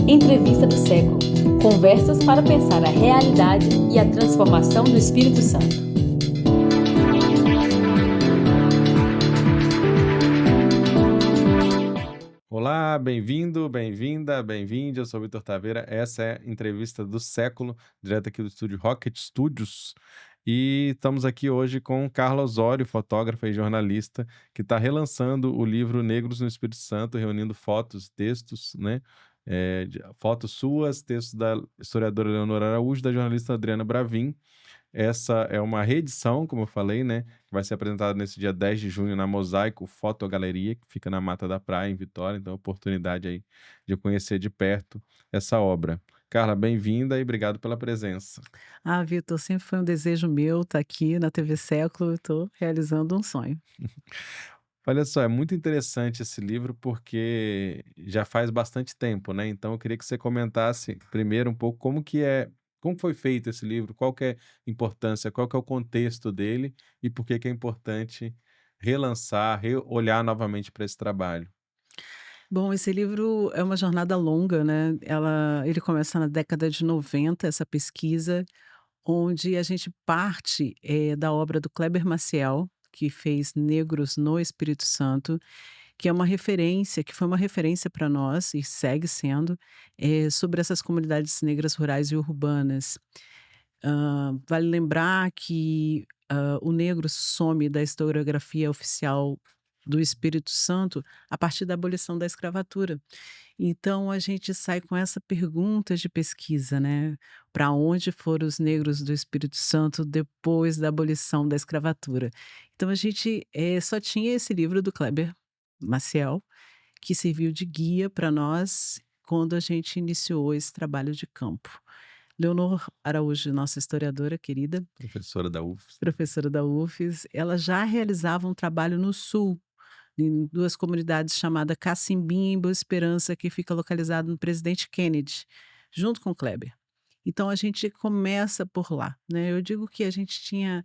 Entrevista do século. Conversas para pensar a realidade e a transformação do Espírito Santo. Olá, bem-vindo, bem-vinda, bem-vinde. Eu sou o Vitor Taveira. Essa é a entrevista do século, direto aqui do estúdio Rocket Studios. E estamos aqui hoje com Carla Osório, fotógrafa e jornalista, que está relançando o livro Negros no Espírito Santo, reunindo fotos, textos, né? Fotos suas, textos da historiadora Leonora Araújo, da jornalista Adriana Bravin. Essa é uma reedição, como eu falei, né, que vai ser apresentada nesse dia 10 de junho na Mosaico Fotogaleria, que fica na Mata da Praia, em Vitória. Então, oportunidade aí de conhecer de perto essa obra. Carla, bem-vinda e obrigado pela presença. Ah, Vitor, sempre foi um desejo meu estar aqui na TV Século, eu estou realizando um sonho. Olha só, é muito interessante esse livro porque já faz bastante tempo, né? Então eu queria que você comentasse primeiro um pouco como foi feito esse livro, qual que é a importância, qual que é o contexto dele e por que que é importante relançar, olhar novamente para esse trabalho. Bom, esse livro é uma jornada longa, né, ele começa na década de 90, essa pesquisa, onde a gente parte, da obra do Kleber Maciel, que fez Negros no Espírito Santo, que é uma referência que foi uma referência para nós e segue sendo, sobre essas comunidades negras rurais e urbanas. Vale lembrar que, o negro some da historiografia oficial do Espírito Santo a partir da abolição da escravatura. Então a gente sai com essa pergunta de pesquisa, né, para onde foram os negros do Espírito Santo depois da abolição da escravatura? Então a gente, só tinha esse livro do Kleber Maciel, que serviu de guia para nós quando a gente iniciou esse trabalho de campo. Leonor Araújo, nossa historiadora querida, Professora da UFS, né? professora da UFES, ela já realizava um trabalho no sul, em 2 comunidades chamada Cacimbim e Boa Esperança, que fica localizado no Presidente Kennedy, junto com Kleber. Então a gente começa por lá, né. Eu digo que a gente tinha,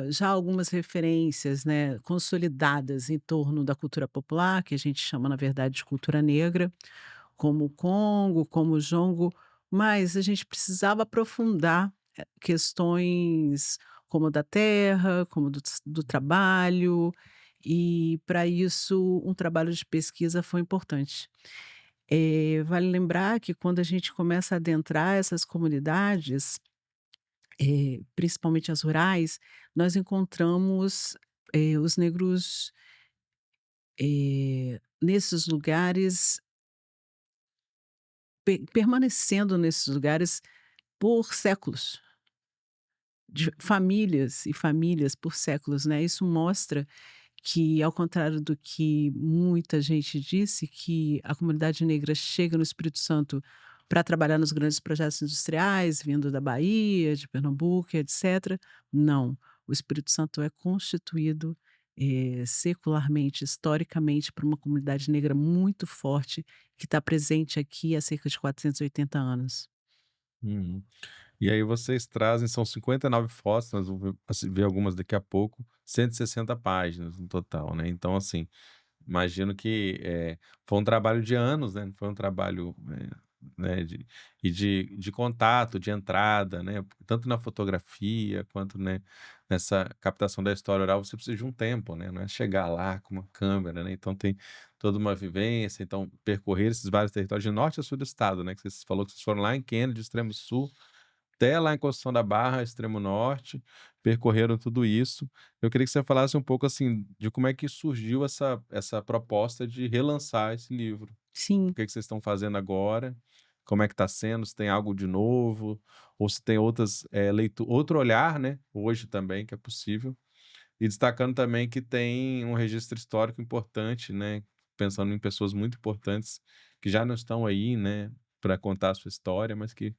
já algumas referências, né, consolidadas em torno da cultura popular, que a gente chama na verdade de cultura negra, como o Congo, como o Jongo, mas a gente precisava aprofundar, questões como da terra, como do trabalho, e para isso um trabalho de pesquisa foi importante. Vale lembrar que quando a gente começa a adentrar essas comunidades, principalmente as rurais, nós encontramos, os negros, nesses lugares, permanecendo nesses lugares por séculos, de famílias e famílias por séculos, né. Isso mostra que, ao contrário do que muita gente disse, que a comunidade negra chega no Espírito Santo para trabalhar nos grandes projetos industriais, vindo da Bahia, de Pernambuco, etcétera. Não, o Espírito Santo é constituído, secularmente, historicamente, por uma comunidade negra muito forte, que está presente aqui há cerca de 480 anos. Uhum. E aí vocês trazem, são 59 fotos, nós vamos ver algumas daqui a pouco, 160 páginas no total, né? Então, assim, imagino que, foi um trabalho de anos, né, foi um trabalho, né, de contato, de entrada, né, tanto na fotografia quanto, né, nessa captação da história oral, você precisa de um tempo, né, não é chegar lá com uma câmera, né, então tem toda uma vivência, então percorrer esses vários territórios de norte a sul do estado, né, que você falou que vocês foram lá em Kennedy, extremo sul, até lá em Conceição da Barra, extremo norte, percorreram tudo isso. Eu queria que você falasse um pouco, assim, de como é que surgiu essa proposta de relançar esse livro. O Sim. que que vocês estão fazendo agora? Como é que está sendo? Se tem algo de novo, ou se tem outras, outro olhar, né, hoje também que é possível. E destacando também que tem um registro histórico importante, né, pensando em pessoas muito importantes que já não estão aí, né, para contar a sua história, mas que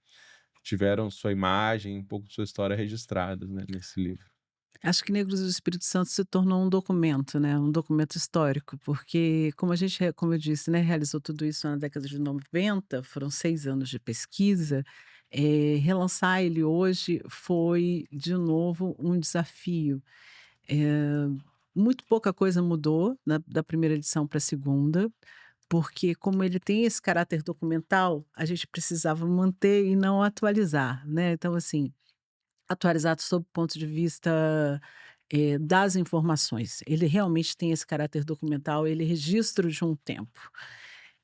tiveram sua imagem, um pouco de sua história registradas, né, nesse livro. Acho que Negros do Espírito Santo se tornou um documento, né, um documento histórico, porque como a gente, como eu disse, né, realizou tudo isso na década de 90, foram 6 anos de pesquisa, relançar ele hoje foi, de novo, um desafio. Eh, Muito pouca coisa mudou da primeira edição para a segunda, porque como ele tem esse caráter documental, a gente precisava manter e não atualizar, né. Então assim, atualizar sob o ponto de vista, das informações. Ele realmente tem esse caráter documental, ele é registro de um tempo.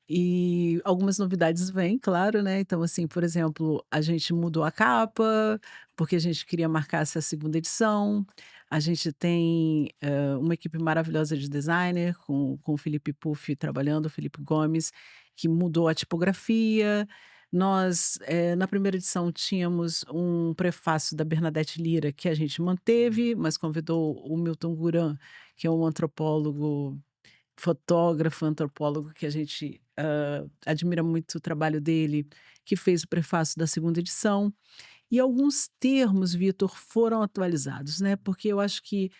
E algumas novidades vêm, claro, né, então, assim, por exemplo, a gente mudou a capa, porque a gente queria marcar essa segunda edição. A gente tem, uma equipe maravilhosa de designer com o Felipe Puff trabalhando, o Felipe Gomes, que mudou a tipografia. Nós, na primeira edição tínhamos um prefácio da Bernadette Lira que a gente manteve, mas convidou o Milton Guran, que é um antropólogo, fotógrafo, antropólogo que a gente, admira muito o trabalho dele, que fez o prefácio da segunda edição. E alguns termos, Vitor, foram atualizados, né, porque eu acho que,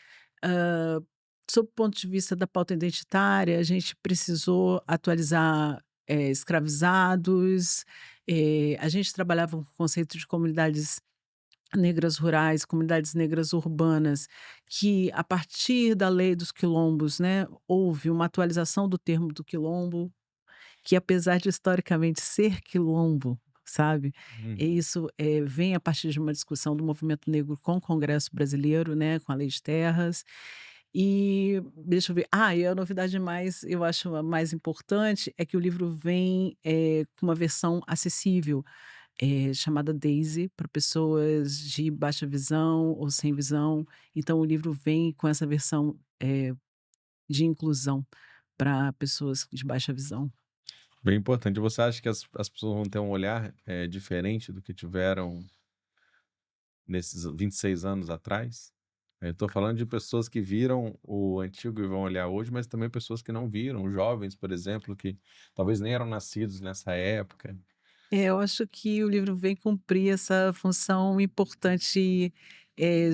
hã, sob o ponto de vista da pauta identitária, a gente precisou atualizar, escravizados, a gente trabalhava com o conceito de comunidades negras rurais, comunidades negras urbanas, que a partir da lei dos quilombos, né, houve uma atualização do termo do quilombo, que apesar de historicamente ser quilombo, sabe, Uhum. isso, vem a partir de uma discussão do movimento negro com o Congresso Brasileiro, né, com a Lei de Terras. E deixa eu ver, e a novidade mais, eu acho a mais importante, é que o livro vem, com uma versão acessível, chamada Daisy, para pessoas de baixa visão ou sem visão. Então o livro vem com essa versão, de inclusão para pessoas de baixa visão. Bem importante. Você acha que as pessoas vão ter um olhar, diferente do que tiveram nesses 26 anos atrás? Eu tô falando de pessoas que viram o antigo e vão olhar hoje, mas também pessoas que não viram, jovens, por exemplo, que talvez nem eram nascidos nessa época. Eu acho que o livro vem cumprir essa função importante,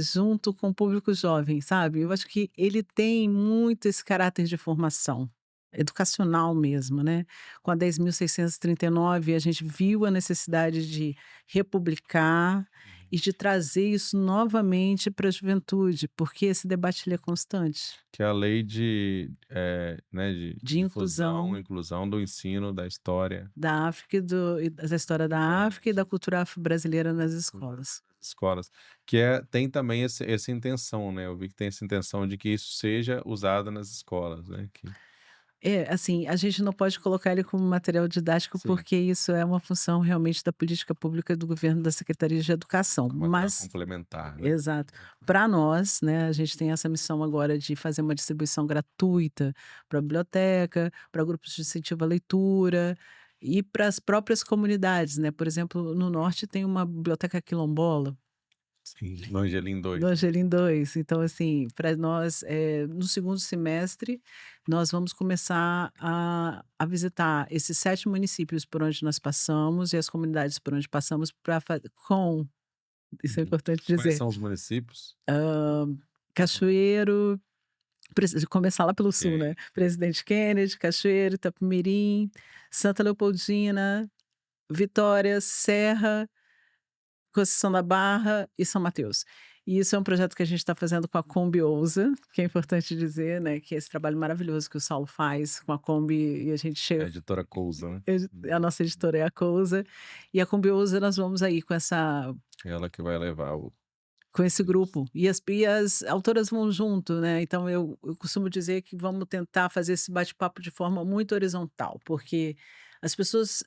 junto com o público jovem, sabe. Eu acho que ele tem muito esse caráter de formação, educacional mesmo, né. Com a 10.639 a gente viu a necessidade de republicar e de trazer isso novamente para a juventude, porque esse debate ele é constante, Que é a lei de, né, de de difusão, inclusão inclusão do ensino, da história da África e da história da África e da cultura afro-brasileira nas escolas. das escolas, tem também essa intenção, né, eu vi que tem essa intenção de que isso seja usado nas escolas, né, que É, assim, a gente não pode colocar ele como material didático, sim, porque isso é uma função realmente da política pública do governo da Secretaria de Educação, é um material mas complementar, né. exato. Para nós, né, a gente tem essa missão agora de fazer uma distribuição gratuita para a biblioteca, para grupos de incentivo à leitura e para as próprias comunidades, né. Por exemplo, no norte tem uma biblioteca quilombola, Sim, no Angelim do 2, né. Angelim 2. Então, assim, para nós, no segundo semestre, nós vamos começar a visitar esses 7 municípios por onde nós passamos e as comunidades por onde passamos para com isso é Uhum. importante Quais dizer, são os municípios? Cachoeiro, preci começar lá pelo sul, Ok. né, Presidente Kennedy, Cachoeiro, Itapemirim, Santa Leopoldina, Vitória, Serra, Conceição da Barra e São Mateus. E isso é um projeto que a gente está fazendo com a Kombi Ousa, que é importante dizer, né, que é esse trabalho maravilhoso que o Saulo faz com a Kombi e a gente É a chega, editora Cousa, né. a nossa editora é a Cousa, e a Kombi Ousa nós vamos aí com essa, Ela que vai levar o com esse isso. grupo, e as autoras vão junto, né, então eu costumo dizer que vamos tentar fazer esse bate-papo de forma muito horizontal, porque as pessoas,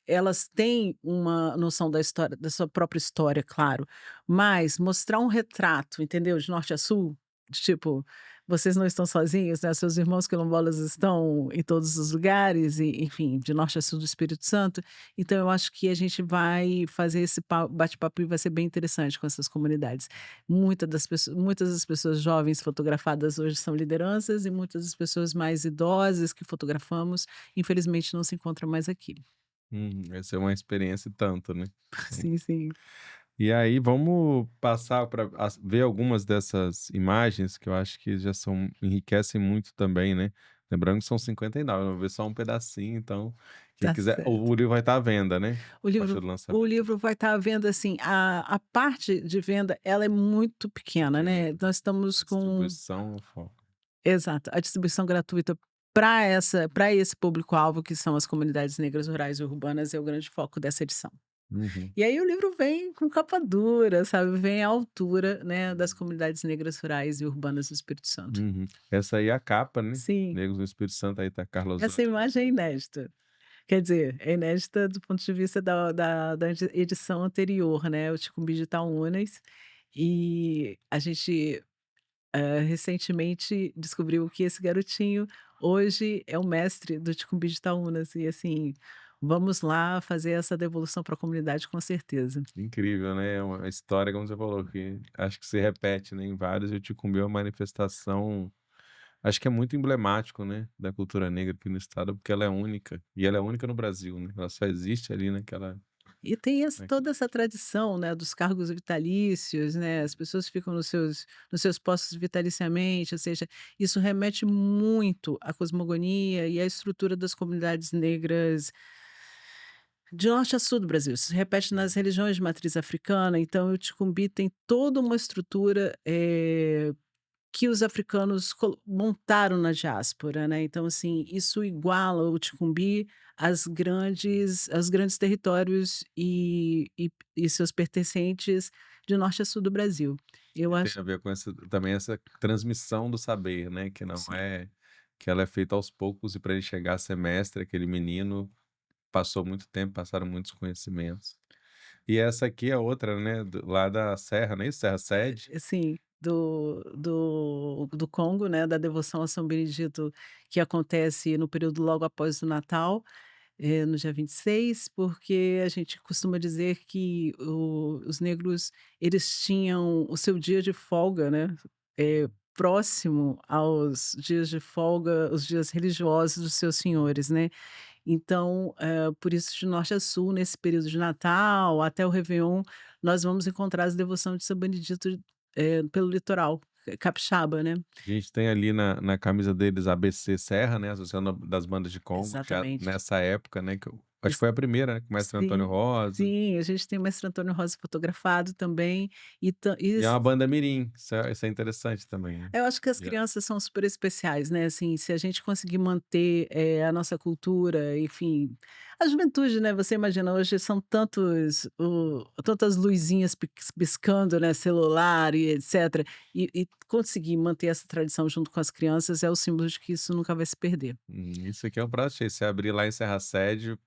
elas têm uma noção da história, da sua própria história, claro, mas mostrar um retrato, entendeu, de norte a sul, de tipo, vocês não estão sozinhos, né, seus irmãos quilombolas estão em todos os lugares e, enfim, de norte a sul do Espírito Santo, então eu acho que a gente vai fazer esse bate-papo e vai ser bem interessante com essas comunidades. Muitas das pessoas jovens fotografadas hoje são lideranças e muitas das pessoas mais idosas que fotografamos, infelizmente não se encontram mais aqui. Vai ser uma experiência e tanto, né. Sim. Sim, sim. E aí vamos passar para ver algumas dessas imagens que eu acho que já são enriquecem muito também, né. Lembrando que são 59, eu vou ver só um pedacinho, então quem Tá quiser certo. o livro vai estar à venda, né, O a partir livro do o lançamento. livro vai estar à venda, assim, a parte de venda, ela é muito pequena, Pequena, né, nós a estamos com, distribuição é o foco. exato, a distribuição gratuita para esse público-alvo que são as comunidades negras rurais e urbanas, é o grande foco dessa edição. Uhum. E aí o livro vem com capa dura, sabe, vem à altura, né, das comunidades negras rurais e urbanas do Espírito Santo. Uhum. Essa aí é a capa, né? Sim, Negros no Espírito Santo, aí tá Carla essa Osório. imagem é inédita. Quer dizer, é inédita do ponto de vista da edição anterior, né, o Ticumbi de Itaúnas, e a gente, recentemente descobriu que esse garotinho hoje é o mestre do Ticumbi de Itaúnas e, assim, vamos lá fazer essa devolução para a comunidade com certeza. Incrível, né? É uma história, como você falou, que acho que se repete, né, em vários. E o Ticumbi é uma manifestação, acho que é muito emblemático, né, da cultura negra aqui no estado, porque ela é única. E ela é única no Brasil, né? Ela só existe ali naquela. E tem toda naquele- essa tradição, né, dos cargos vitalícios, né, as pessoas ficam nos seus postos vitaliciamente, ou seja, isso remete muito à cosmogonia e à estrutura das comunidades negras de norte a sul do Brasil. Isso se repete nas religiões de matriz africana, então o Ticumbi tem toda uma estrutura, que os africanos montaram na diáspora, né, então, assim, isso iguala o Ticumbi aos grandes territórios e seus pertencentes de norte a sul do Brasil. Eu E tem acho a ver com essa, também essa transmissão do saber, né? Que não sim, é. Que ela é feita aos poucos e para ele chegar a ser mestre, aquele menino passou muito tempo, passaram muitos conhecimentos. E essa aqui é outra, né? Lá da Serra, não é isso? Serra Sede. sim, do Congo, né, da devoção a São Benedito, que acontece no período logo após o Natal. No dia 26, porque a gente costuma dizer que os negros, eles tinham o seu dia de folga, né, próximo aos dias de folga, os dias religiosos dos seus senhores, né. Então, por isso de norte a sul, nesse período de Natal até o réveillon, nós vamos encontrar as devoção de São Benedito, pelo litoral, capixaba, né. A gente tem ali na camisa deles ABC Serra, né? Associação das bandas de Congo, já Exatamente. nessa época, né? Acho que foi a primeira, né? Com o mestre Antônio Sim, Rosa. sim, a gente tem o mestre Antônio Rosa fotografado também, E é uma banda mirim, isso é interessante também, né? eu acho que as Já. crianças são super especiais, né, assim, se a gente conseguir manter, a nossa cultura, enfim, a juventude, né, você imagina, hoje são tantas luzinhas piscando, né, celular e etcétera, e conseguir manter essa tradição junto com as crianças é o símbolo de que isso nunca vai se perder. Isso aqui é um prato cheio. Se abrir lá em Serra Sede,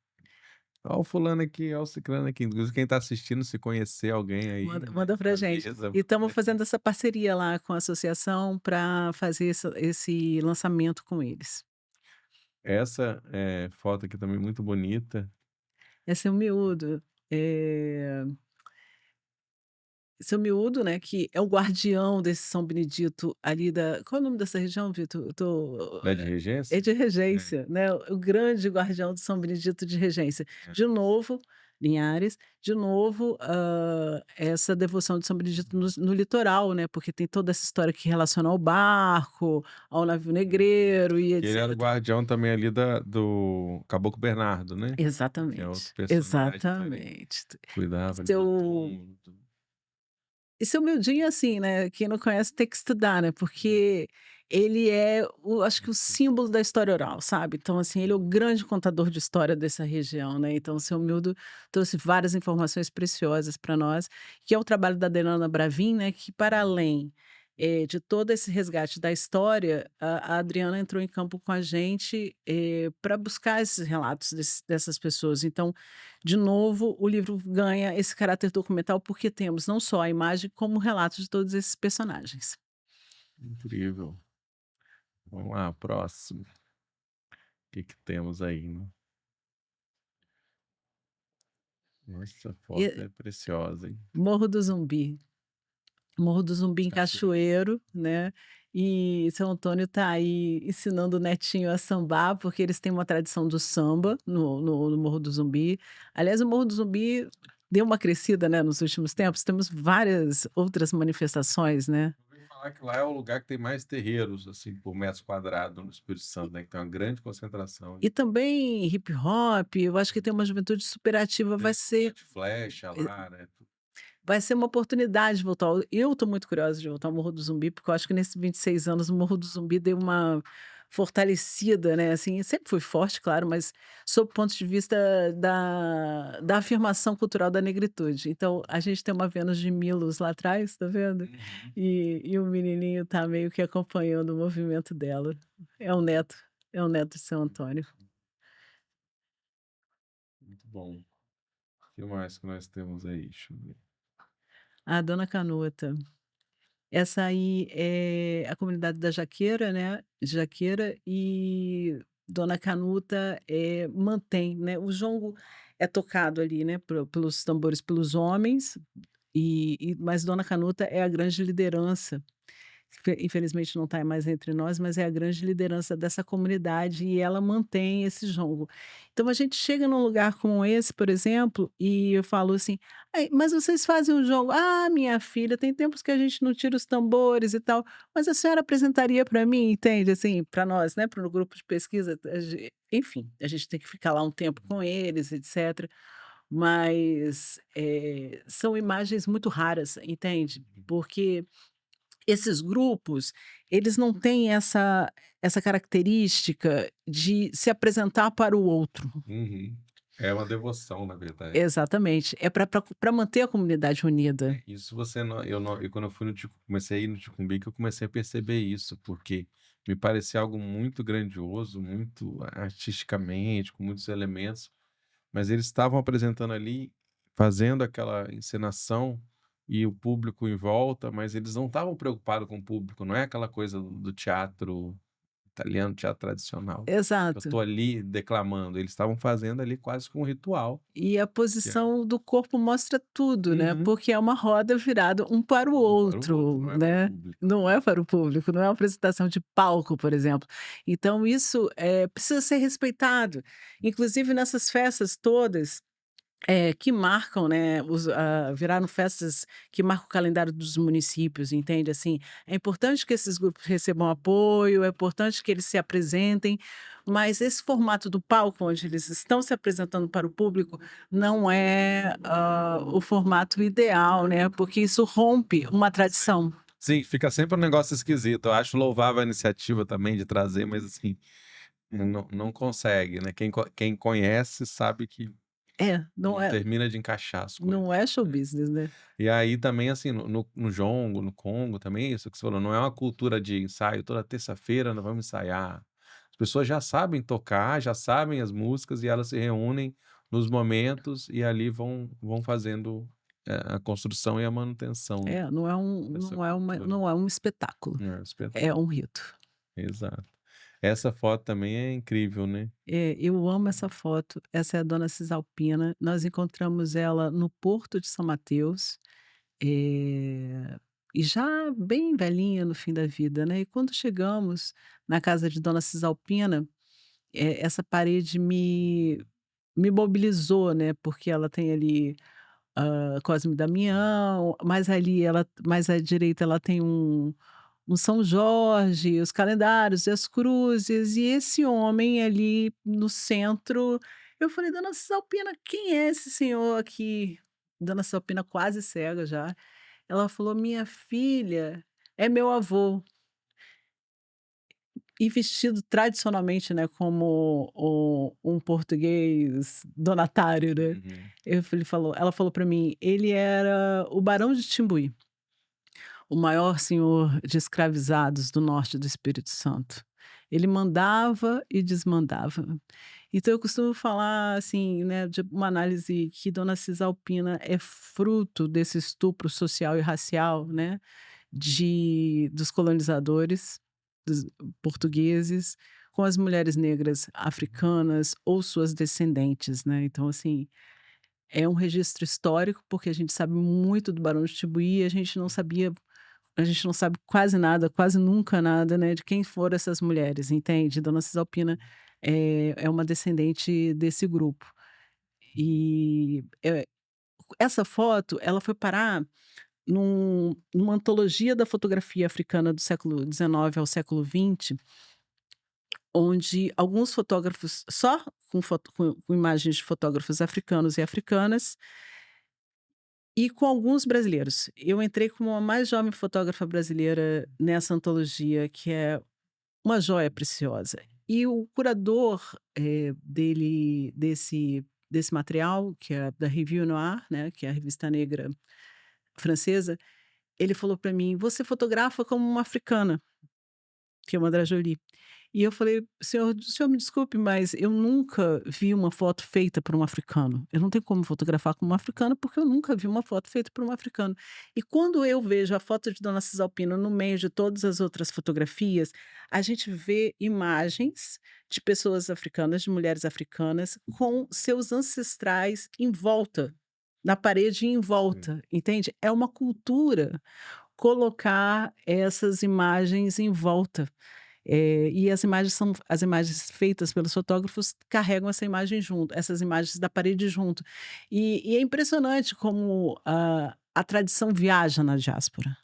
ó o fulano aqui, ó o ciclano aqui. Inclusive, quem tá assistindo, se conhecer alguém aí, Manda né? pra gente. Avisa. E estamos fazendo essa parceria lá com a associação para fazer esse lançamento com eles. Essa foto aqui também muito bonita. Esse é o miúdo, eh, seu miúdo, né, que é o guardião desse São Benedito ali da qual é o nome dessa região, Vitor? Eu tô Né, de é regência? de É, Regência, né, o grande guardião do São Benedito de Regência. é. De novo, Linhares, de novo, essa devoção de São Benedito no litoral, né, porque tem toda essa história que relaciona ao barco, ao navio Uhum. negreiro e E ele era o etcétera. guardião também ali do Caboclo Bernardo, né? Que é outro Exatamente, personagem ali, exatamente. cuidava ali do Seu túmulo, tudo. Esse humildinho, assim, né, quem não conhece tem que estudar, né, porque ele é o acho que o símbolo da história oral, sabe. Então, assim, ele é o grande contador de história dessa região, né, então o seu Mildo trouxe várias informações preciosas para nós, que é o trabalho da Delana Bravin, né, que para além, de todo esse resgate da história, a Adriana entrou em campo com a gente, pra buscar esses relatos dessas pessoas. Então, de novo, o livro ganha esse caráter documental, porque temos não só a imagem, como o relato de todos esses personagens. Incrível. Vamos lá, próximo. O que que temos aí, né? Essa foto E é preciosa, hein? Morro do Zumbi. Morro do Zumbi em Cachoeira. Cachoeiro, né, e seu Antônio está aí ensinando o netinho a sambar, porque eles têm uma tradição do samba no Morro do Zumbi. Aliás, o Morro do Zumbi deu uma crescida, né, nos últimos tempos, temos várias outras manifestações, né. Eu ouvi falar que lá é o lugar que tem mais terreiros, assim, por metro quadrado no Espírito Santo, né? Que tem uma grande concentração E também hip hop, eu acho que tem uma juventude super ativa, de arco e flecha lá, né? vai ser uma oportunidade de voltar eu estou muito curiosa de voltar ao Morro do Zumbi, porque eu acho que nesses 26 anos o Morro do Zumbi deu uma fortalecida, né, assim, sempre fui forte, claro, mas sob o ponto de vista da afirmação cultural da negritude. Então, a gente tem uma Vênus de Milos lá atrás, tá vendo? Uhum. E o menininho tá meio que acompanhando o movimento dela. É um neto, é um neto de Seu Antônio. Muito bom. O que mais que nós temos aí? Deixa eu ver. A Dona Canuta. Essa aí é a comunidade da Jaqueira, né, Jaqueira e Dona Canuta, mantém, né, o jongo é tocado ali, né, pelos tambores pelos homens, mas Dona Canuta é a grande liderança. Infelizmente não está mais entre nós, mas é a grande liderança dessa comunidade e ela mantém esse jongo. Então a gente chega num lugar como esse, por exemplo, e eu falo assim: "Ai, mas vocês fazem o jongo?". "Ah, minha filha, tem tempos que a gente não tira os tambores e tal, mas a senhora apresentaria para mim", entende, assim, para nós, né, para o grupo de pesquisa, enfim, a gente tem que ficar lá um tempo com eles, etc. Mas, são imagens muito raras, entende, porque esses grupos, eles não têm essa característica de se apresentar para o outro. Uhum. É uma devoção, na verdade. Exatamente, é para manter a comunidade unida. Isso você não, eu quando eu fui no comecei a ir no Ticumbi, que eu comecei a perceber isso, porque me parecia algo muito grandioso, muito artisticamente, com muitos elementos, mas eles estavam apresentando ali, fazendo aquela encenação e o público em volta, mas eles não estavam preocupados com o público, não é aquela coisa do teatro italiano, teatro tradicional, que eu Exato. tô ali declamando, eles estavam fazendo ali quase que um ritual. E a Que é posição do corpo mostra tudo, né, Uhum. porque é uma roda virada um para o Um para o outro, outro, não é para o né. público. Não é para o público, não é uma apresentação de palco, por exemplo. Então isso, precisa ser respeitado. Inclusive nessas festas todas, que marcam, né, viraram festas que marcam o calendário dos municípios, entende, assim, é importante que esses grupos recebam apoio, é importante que eles se apresentem, mas esse formato do palco onde eles estão se apresentando para o público não é, o formato ideal, né, porque isso rompe uma tradição. Sim, fica sempre um negócio esquisito. Eu acho louvável a iniciativa também de trazer, mas assim, não consegue, né? Quem conhece sabe que É, não termina de encaixar as coisas, não é show né? business, né. E aí também, assim, no jongo, no congo também, isso que você falou, não é uma cultura de ensaio, toda terça-feira nós vamos ensaiar. As pessoas já sabem tocar, já sabem as músicas e elas se reúnem nos momentos e ali vão fazendo a construção e a manutenção É, dessa cultura. não é um espetáculo, É, é espetáculo. um rito. Exato. Essa foto também é incrível, né? É, eu amo essa foto. Essa é a dona Cisalpina. Nós encontramos ela no Porto de São Mateus, e já bem velhinha no fim da vida, né. E quando chegamos na casa de dona Cisalpina, essa parede me mobilizou, né, porque ela tem ali, Cosme e Damião, mais à direita ela tem um São Jorge, os calendários e as cruzes, e esse homem ali no centro, eu falei: "Dona Cisalpina, quem é esse senhor aqui?". Dona Cisalpina quase cega já, ela falou: "Minha filha, é meu avô". E vestido tradicionalmente, né, como um português donatário, né. Uhum. Ela falou para mim: "Ele era o barão de Timbuí". O maior senhor de escravizados do norte do Espírito Santo. Ele mandava e desmandava. Então eu costumo falar, assim, né, de uma análise que Dona Cisalpina é fruto desse estupro social e racial, né, dos colonizadores, dos portugueses, com as mulheres negras africanas ou suas descendentes, né. Então, assim, é um registro histórico, porque a gente sabe muito do Barão de Tibuí, a gente não sabe quase nada, quase nunca nada, né, de quem foram essas mulheres, entende? Dona Cisalpina é uma descendente desse grupo. E, essa foto, ela foi parar numa antologia da fotografia africana do século XIX ao século XX, onde alguns fotógrafos só com imagens de fotógrafos africanos e africanas, e com alguns brasileiros. Eu entrei como a mais jovem fotógrafa brasileira nessa antologia, que é uma joia preciosa. E o curador, desse material, que é da Revue Noire, né, que é a revista negra francesa, ele falou para mim: "Você fotografa como uma africana", que é uma Madre Jolie. E eu falei: "O senhor me desculpe, mas eu nunca vi uma foto feita por um africano. Eu não tenho como fotografar como um africano, porque eu nunca vi uma foto feita por um africano". E quando eu vejo a foto de Dona Cisalpina no meio de todas as outras fotografias, a gente vê imagens de pessoas africanas, de mulheres africanas, com seus ancestrais em volta, na parede e em Sim. volta, entende? É uma cultura colocar essas imagens em volta. E as imagens feitas pelos fotógrafos carregam essa imagem junto, essas imagens da parede junto. E é impressionante como a tradição viaja na diáspora,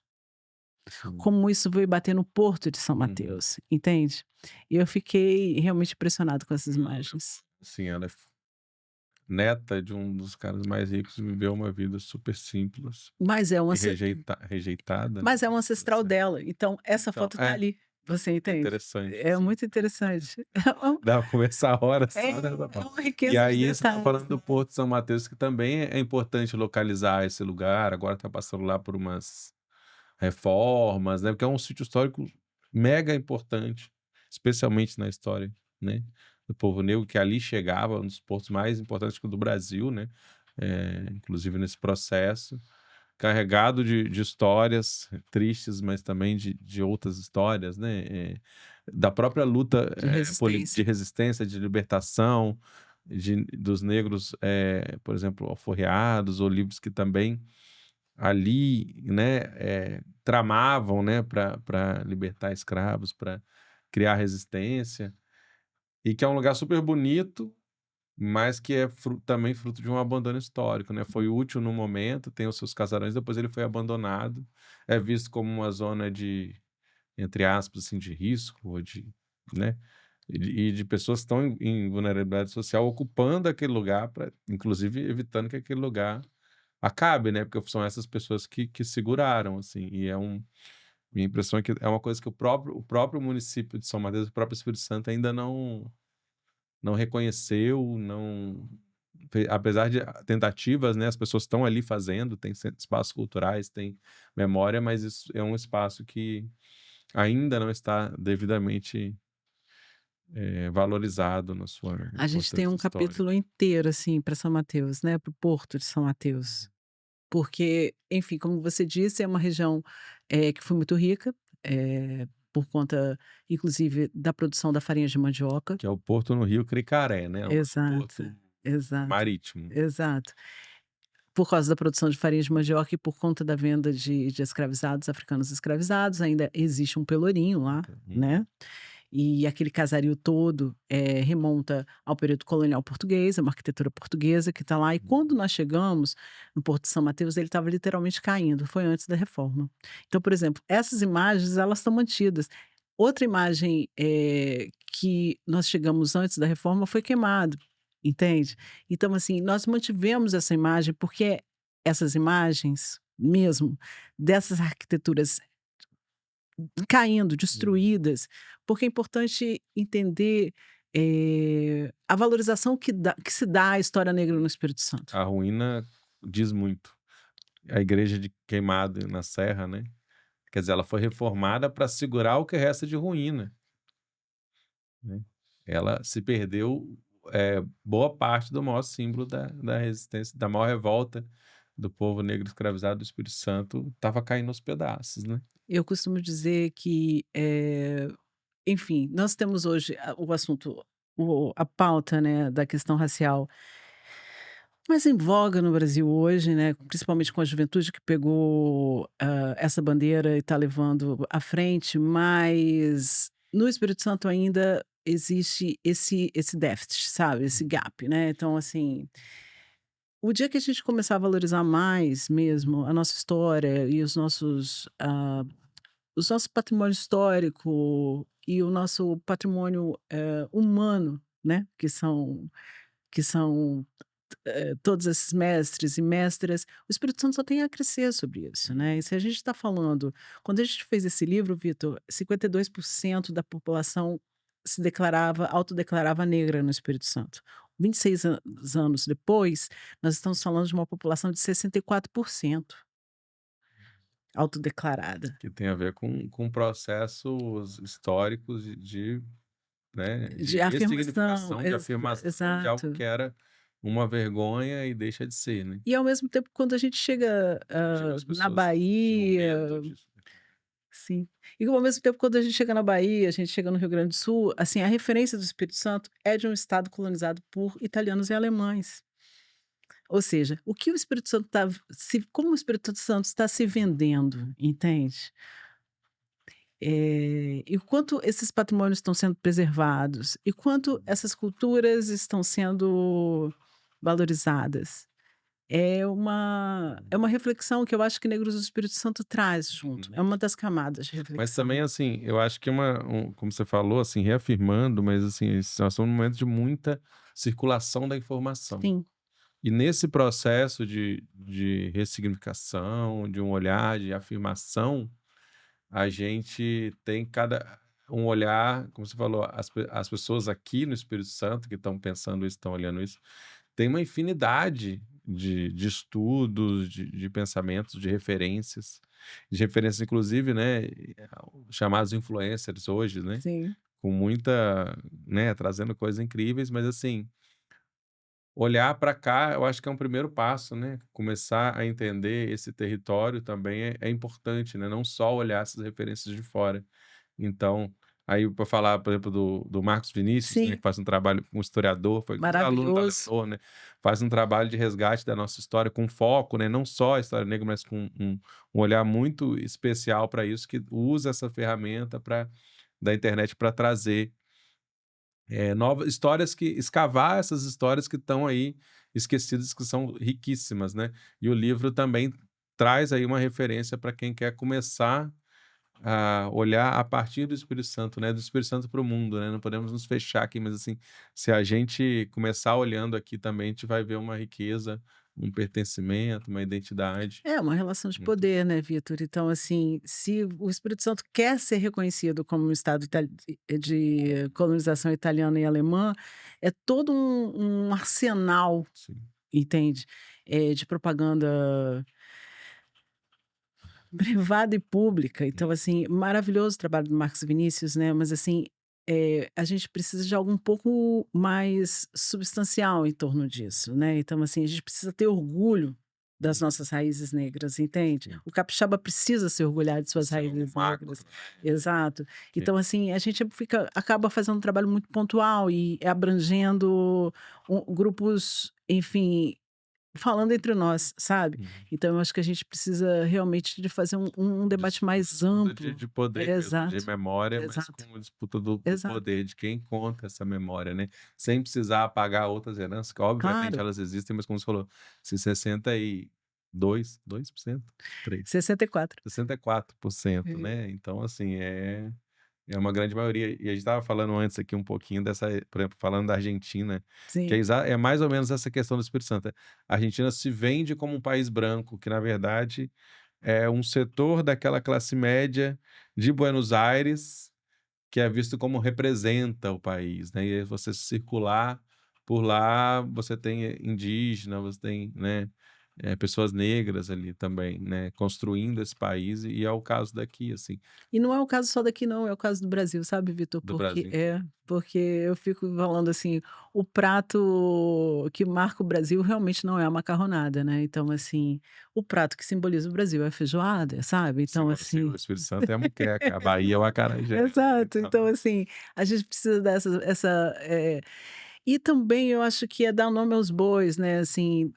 Sim. como isso veio bater no Porto de São Uhum. Mateus, entende? E eu fiquei realmente impressionado com essas imagens. Sim, ela é neta de um dos caras mais ricos e viveu uma vida super simples Mas é um e ance rejeitada, né, mas é um ancestral certo. dela, então essa Então, foto tá ali, você entende? interessante, É sim. muito interessante. Dá pra conversar horas É só nessa é parte. uma E riqueza de aí você tá detalhes, falando do né. Porto de São Mateus, que também é importante localizar esse lugar, agora tá passando lá por umas reformas, né, porque é um sítio histórico mega importante, especialmente na história, né, do povo negro, que ali chegava, um dos portos mais importantes do Brasil, né, inclusive nesse processo, carregado de histórias tristes, mas também de outras histórias, né, da própria luta, De de resistência. resistência, de libertação, dos negros, por exemplo, alforreados ou livros que também ali, né, tramavam, né, para libertar escravos, para criar resistência, e que é um lugar super bonito, mas que é também fruto de um abandono histórico, né, foi útil no momento, tem os seus casarões, depois ele foi abandonado, é visto como uma zona de, entre aspas, assim, de risco ou de, né, e de pessoas que estão em vulnerabilidade social ocupando aquele lugar para, inclusive, evitando que aquele lugar acabe, né, porque são essas pessoas que seguraram, assim, e minha impressão é que é uma coisa que o próprio município de São Mateus, o próprio Espírito Santo ainda não reconheceu, não apesar de tentativas, né, as pessoas estão ali fazendo, tem espaços culturais, tem memória, mas isso é um espaço que ainda não está devidamente, valorizado na sua A gente tem importância um histórica. capítulo inteiro, assim, para São Mateus, né, para o Porto de São Mateus. Porque, enfim, como você disse, é uma região, que foi muito rica, por conta, inclusive, da produção da farinha de mandioca. Que é o porto no Rio Cricaré, né, é o nosso Exato, porto exato, marítimo. exato. Por causa da produção de farinha de mandioca e por conta da venda de escravizados, africanos escravizados, ainda existe um pelourinho lá, Uhum. né. E aquele casario todo, remonta ao período colonial português, é uma arquitetura portuguesa que está lá, e quando nós chegamos no Porto de São Mateus, ele estava literalmente caindo, foi antes da reforma. Então, por exemplo, essas imagens, elas estão mantidas. Outra imagem, que nós chegamos antes da reforma foi queimado, entende? Então, assim, nós mantivemos essa imagem, porque essas imagens mesmo, dessas arquiteturas caindo, Uhum. destruídas, porque é importante entender, a valorização que se dá à história negra no Espírito Santo. A ruína diz muito. A igreja de Queimado na Serra, né, quer dizer, ela foi reformada para segurar o que resta de ruína, né. Ela se perdeu, boa parte do maior símbolo da resistência, da maior revolta do povo negro escravizado do Espírito Santo, estava caindo aos pedaços, né. Eu costumo dizer que, enfim, nós temos hoje o assunto, a pauta, né, da questão racial mais em voga no Brasil hoje, né, principalmente com a juventude que pegou, essa bandeira e está levando à frente, mas no Espírito Santo ainda existe esse déficit, sabe, esse gap, né. Então, assim, o dia que a gente começar a valorizar mais mesmo a nossa história e os nossos patrimônio histórico e o nosso patrimônio, humano, né, que são todos esses mestres e mestras, o Espírito Santo só tem a crescer sobre isso, né. E se a gente está falando quando a gente fez esse livro, Vitor, 52% da população se declarava autodeclarava negra no Espírito Santo. 26 anos depois, nós estamos falando de uma população de 64% autodeclarada. Que tem a ver com processos históricos né, De de afirmação, ressignificação, de afirmação de algo exato. que era uma vergonha e deixa de ser, né. E ao mesmo tempo quando a gente chega, Chegou as na pessoas tinham medo Bahia. disso, né. Sim. E ao mesmo tempo quando a gente chega na Bahia, a gente chega no Rio Grande do Sul, assim, a referência do Espírito Santo é de um estado colonizado por italianos e alemães. Ou seja, o que o Espírito Santo está se como o Espírito Santo está se vendendo, entende? E o quanto esses patrimônios estão sendo preservados, e quanto essas culturas estão sendo valorizadas. É uma reflexão que eu acho que Negros do Espírito Santo traz junto, é Uhum. uma das camadas de Mas reflexão. também, assim, eu acho que como você falou, assim, reafirmando, mas assim, nós estamos num momento de muita circulação da informação. Sim, E nesse processo de ressignificação, de um olhar de afirmação, a gente tem um olhar, como você falou, as pessoas aqui no Espírito Santo que estão pensando isso, estão olhando isso, tem uma infinidade de estudos, de pensamentos, de referências inclusive, né, chamados influencers hoje, né, sim. com muita, né, trazendo coisas incríveis, mas assim, olhar para cá, eu acho que é um primeiro passo, né, começar a entender esse território também é importante, né, não só olhar essas referências de fora. Então, aí para falar, por exemplo, do Marcos Vinícius, né, Sim, que faz um trabalho um historiador, foi aluno da maravilhoso. Leonor, né, faz um trabalho de resgate da nossa história com foco, né, não só a história negra, mas com um olhar muito especial para isso, que usa essa ferramenta da internet para trazer novas histórias, que escavar essas histórias que estão aí esquecidas, que são riquíssimas, né. E o livro também traz aí uma referência para quem quer começar a olhar a partir do Espírito Santo, né, do Espírito Santo para o mundo, né, não podemos nos fechar aqui, mas assim, se a gente começar olhando aqui também, a gente vai ver uma riqueza, um pertencimento, uma identidade É uma relação de muito poder, né, Vitor. Então, assim, se o Espírito Santo quer ser reconhecido como um estado de colonização italiana e alemã, é todo um arsenal, sim. entende, de propaganda privada e pública. Então, assim, maravilhoso o trabalho do Marcos Vinícius, né, mas assim, a gente precisa de algo um pouco mais substancial em torno disso, né. Então, assim, a gente precisa ter orgulho das nossas raízes negras, entende. Sim. O capixaba precisa se orgulhar de suas Isso é um raízes macro, negras. né, Exato. que Então, assim, a gente acaba fazendo um trabalho muito pontual e abrangendo grupos, enfim, falando entre nós, sabe. uhum. Então eu acho que a gente precisa realmente de fazer um debate mais Disputa de amplo. de poder mesmo, de Exato, memória, mas exato, com disputa do exato. poder, de quem conta essa memória, né, sem precisar apagar outras heranças, que obviamente Claro, elas existem, mas como você falou, se 62%, 3, 64. 64%, É, né, então assim, é uma grande maioria. E a gente estava falando antes aqui um pouquinho dessa, por exemplo, falando da Argentina, que sim, é mais ou menos essa questão do Espírito Santo. A Argentina se vende como um país branco, que na verdade é um setor daquela classe média de Buenos Aires, que é visto como representa o país, né, e aí você circular por lá, você tem indígena, você tem, né, pessoas negras ali também, né, construindo esse país, e é o caso daqui, assim, e não é o caso só daqui não, é o caso do Brasil, sabe, Vitor, do Brasil inteiro. porque eu fico falando assim, o prato que marca o Brasil realmente não é a macarronada, né, então assim, o prato que simboliza o Brasil é a feijoada, sabe, então O assim. Espírito Santo é a moqueca, a Bahia é o acarajé, né, Exato, então então assim, a gente precisa dessa e também eu acho que é dar nome aos bois, né, assim,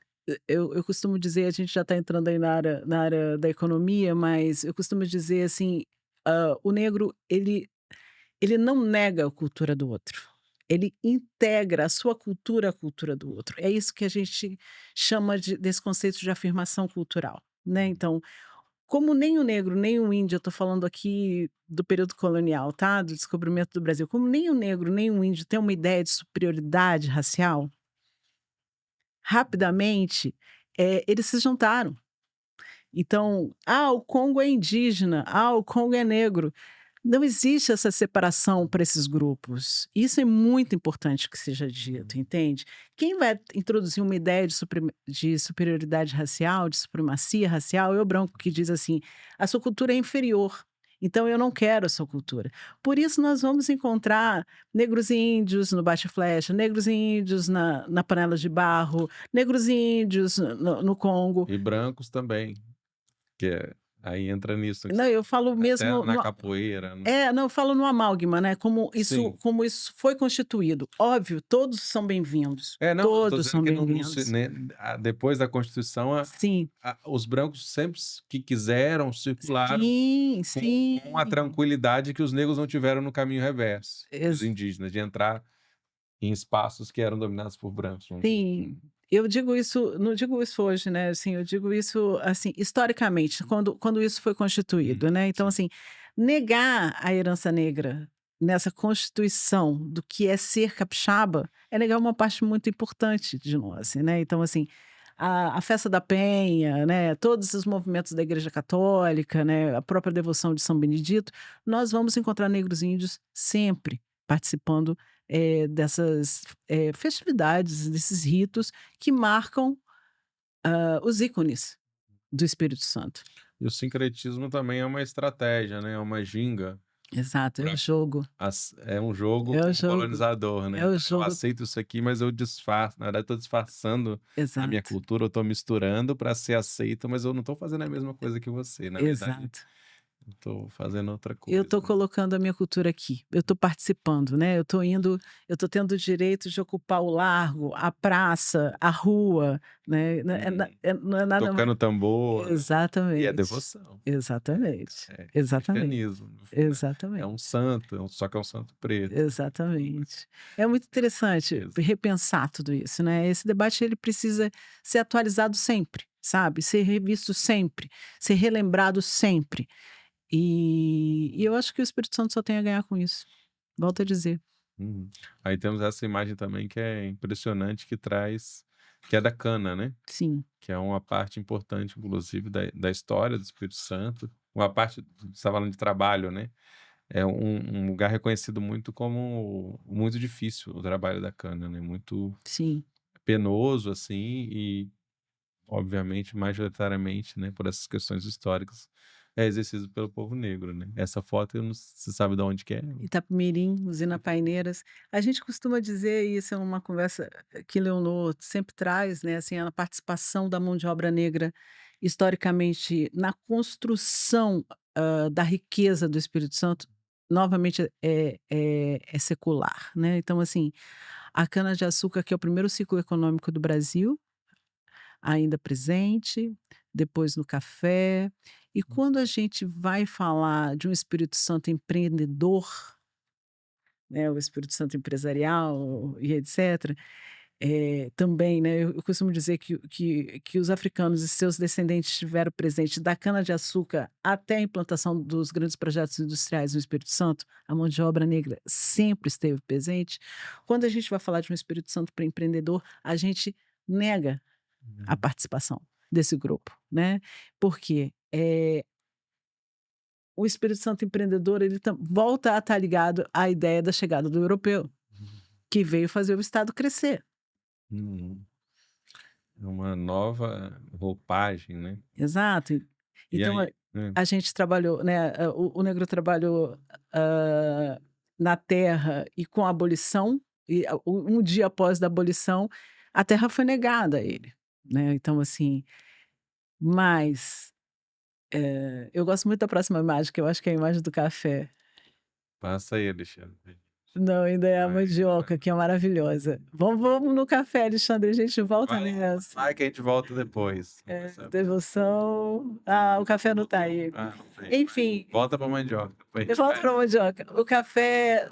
eu costumo dizer, a gente já está entrando aí na área da economia, mas eu costumo dizer assim, o negro ele não nega a cultura do outro, ele integra a sua cultura à cultura do outro. É isso que a gente chama desse conceito de afirmação cultural, né, então como nem o negro, nem o índio, eu tô falando aqui do período colonial, tá, do descobrimento do Brasil, como nem o negro, nem o índio tem uma ideia de superioridade rapidamente, eles se juntaram. Então, o Congo é indígena, o Congo é negro. Não existe essa separação para esses grupos. Isso é muito importante que seja dito, entende? Quem vai introduzir uma ideia de superioridade racial, de supremacia racial, é o branco que diz assim: a sua cultura é inferior. Então eu não quero a sua cultura. Por isso nós vamos encontrar negros e índios no bate-flecha, negros e índios na panela de barro, negros e índios no Congo. E brancos também, que aí entra nisso, Não, eu falo até mesmo na capoeira. não, eu falo no amálgama, né, Sim. como isso foi constituído. Óbvio, todos são bem-vindos, Não, eu tô todos dizendo são que não se, bem-vindos. né, depois da Constituição, Sim, os brancos sempre que quiseram circularam sim, com a sim, tranquilidade que os negros não tiveram no caminho reverso, os ex indígenas, de entrar em espaços que eram dominados por brancos, vamos dizer sim. assim. Eu digo isso não digo isso hoje, né, assim, eu digo isso, assim, historicamente, quando isso foi constituído, né. Então, Sim. assim, negar a herança negra nessa constituição do que é ser capixaba, é negar uma parte muito importante de nós, né. Então, assim, a festa da Penha, né, todos os movimentos da Igreja Católica, né, a própria devoção de São Benedito, nós vamos encontrar negros e índios sempre participando, dessas, festividades, desses ritos que marcam, os ícones do Espírito Santo. E o sincretismo também é uma estratégia, né, é uma ginga Exato, é o pra jogo, é um jogo é o com o jogo, colonizador, é né. o Eu jogo aceito isso aqui, mas eu disfarço, na verdade estou disfarçando a minha exato, cultura, eu estou misturando para ser aceito, mas eu não estou fazendo a mesma coisa que você, na verdade, exato. eu estou fazendo outra Eu coisa, estou né. colocando a minha cultura aqui, eu estou participando, né, eu estou tendo o direito de ocupar o largo, a praça, a rua, né, Hum. não é nada Tocando tambor, né, e é exatamente, devoção, exatamente, é exatamente, cristianismo, no fim, né. É exatamente. um santo, só que é um santo preto. Exatamente. É muito interessante Beleza. repensar tudo isso, né. Esse debate ele precisa ser atualizado sempre, sabe, ser revisto sempre, ser relembrado sempre. E eu acho que o Espírito Santo só tem a ganhar com isso. Volto a dizer. Uhum. Aí temos essa imagem também que é impressionante, que é da cana, né, Sim, que é uma parte importante inclusive da história do Espírito Santo, uma parte você está falando de trabalho, né, é um lugar reconhecido muito como muito difícil o trabalho da cana, né, muito sim. penoso, assim, e obviamente majoritariamente, né, por essas questões históricas, é exercido pelo povo negro, né. Essa foto eu não você sabe de onde que é? Itapemirim, usina Paineiras. A gente costuma dizer, e isso é uma conversa que Leonor sempre traz, né, assim, a participação da mão de obra negra historicamente na construção, da riqueza do Espírito Santo, novamente é secular, né. Então, assim, a cana-de-açúcar, que é o primeiro ciclo econômico do Brasil, ainda presente, depois no café, e quando a gente vai falar de um Espírito Santo empreendedor, né, o Espírito Santo empresarial e etcétera, também, né, eu costumo dizer que os africanos e seus descendentes estiveram presentes da cana-de-açúcar até a implantação dos grandes projetos industriais no Espírito Santo, a mão de obra negra sempre esteve presente. Quando a gente vai falar de um Espírito Santo para empreendedor, a gente nega a Uhum. participação desse grupo, né, porque, o Espírito Santo empreendedor ele volta a estar ligado à ideia da chegada do europeu, que veio fazer o estado crescer. Uhum. É uma nova roupagem, né. Exato. E Então aí hã. a gente trabalhou, né, o negro trabalhou, na terra e com a abolição, e um dia após da abolição, a terra foi negada a ele, né, então assim, mas, eu gosto muito da próxima imagem, que eu acho que é a imagem do café. Passa aí, Alexandre. Não, ainda é a Vai, vai. mandioca, que é maravilhosa. Vamos no café, Alexandre, a gente volta Vai nessa. vai que a gente volta depois. Devoção. O café não tá aí. Não sei. Enfim, Volta pra mandioca, depois a eu gente volto vai. pra mandioca. O café,